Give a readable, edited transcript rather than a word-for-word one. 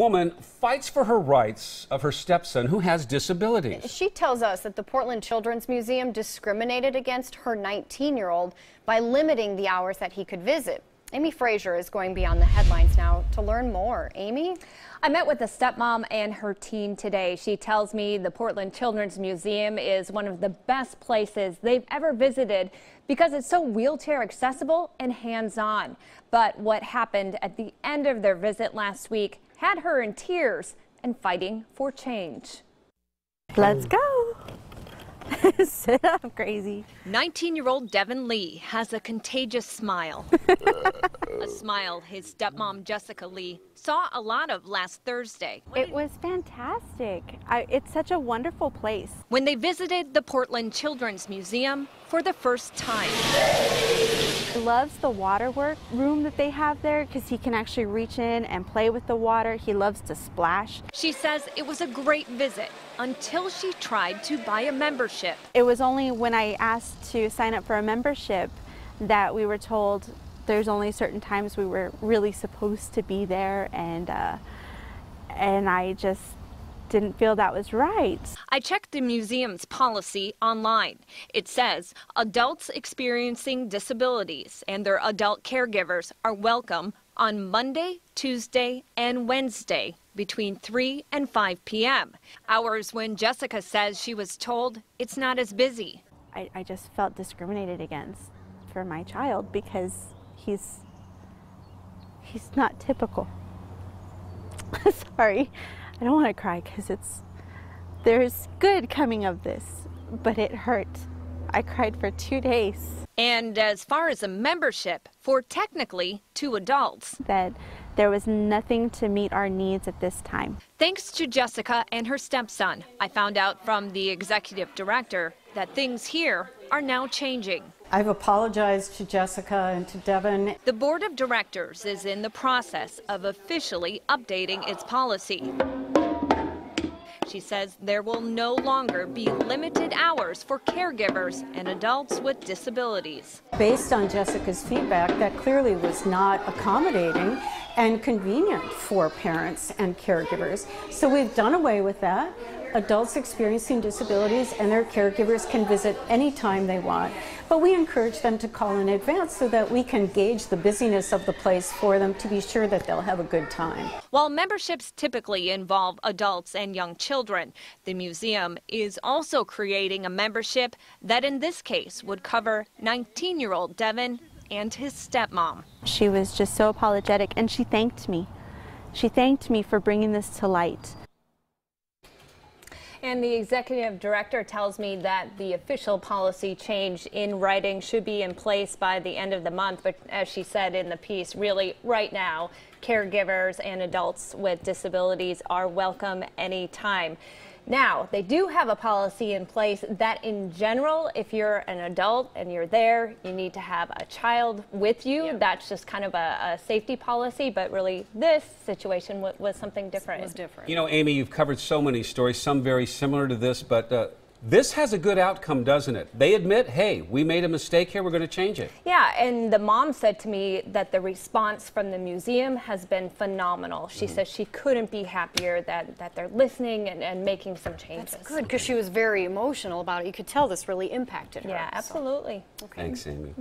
Woman fights for her rights of her stepson who has disabilities. She tells us that the Portland Children's Museum discriminated against her 19-year-old by limiting the hours that he could visit. Amy Frazier is going beyond the headlines now to learn more. Amy? I met with a stepmom and her teen today. She tells me the Portland Children's Museum is one of the best places they've ever visited because it's so wheelchair accessible and hands-on. But what happened at the end of their visit last week had her in tears and fighting for change. Let's go. Sit up, crazy. 19-year-old Devin Lee has a contagious smile. A smile his stepmom, Jessica Lee, saw a lot of last Thursday. It was fantastic. It's such a wonderful place. When they visited the Portland Children's Museum for the first time. He loves the water room that they have there because he can actually reach in and play with the water. He loves to splash. She says it was a great visit until she tried to buy a membership. It was only when I asked to sign up for a membership that we were told there's only certain times we were really supposed to be there, and I just didn't feel that was right. I checked the museum's policy online. It says adults experiencing disabilities and their adult caregivers are welcome on Monday, Tuesday, and Wednesday between 3 and 5 p.m. Hours when Jessica says she was told it's not as busy. I just felt discriminated against for my child because he's not typical. Sorry. I don't want to cry because there's good coming of this, but it hurt. I cried for 2 days. And as far as a membership for technically 2 adults. That there was nothing to meet our needs at this time. Thanks to Jessica and her stepson, I found out from the executive director that things here are now changing. I've apologized to Jessica and to Devin. The board of directors is in the process of officially updating its policy. She says there will no longer be limited hours for caregivers and adults with disabilities. Based on Jessica's feedback, that clearly was not accommodating and convenient for parents and caregivers. So we've done away with that. Adults experiencing disabilities and their caregivers can visit anytime they want, but we encourage them to call in advance so that we can gauge the busyness of the place for them to be sure that they'll have a good time. While memberships typically involve adults and young children, the museum is also creating a membership that in this case would cover 19-year-old Devin and his stepmom. She was just so apologetic, and she thanked me. She thanked me for bringing this to light. And the executive director tells me that the official policy change in writing should be in place by the end of the month. But as she said in the piece, really right now, caregivers and adults with disabilities are welcome anytime. Now, they do have a policy in place that in general, if you're an adult and you're there, you need to have a child with you. Yeah. That's just kind of a safety policy, but really this situation was something different. It was different. You know, Amy, you've covered so many stories, some very similar to this, but this has a good outcome, doesn't it? They admit, hey, we made a mistake here, we're going to change it. Yeah, and the mom said to me that the response from the museum has been phenomenal. She says she couldn't be happier that they're listening and making some changes. That's good, because she was very emotional about it. You could tell this really impacted her. Yeah, absolutely. So. Okay. Thanks, Amy.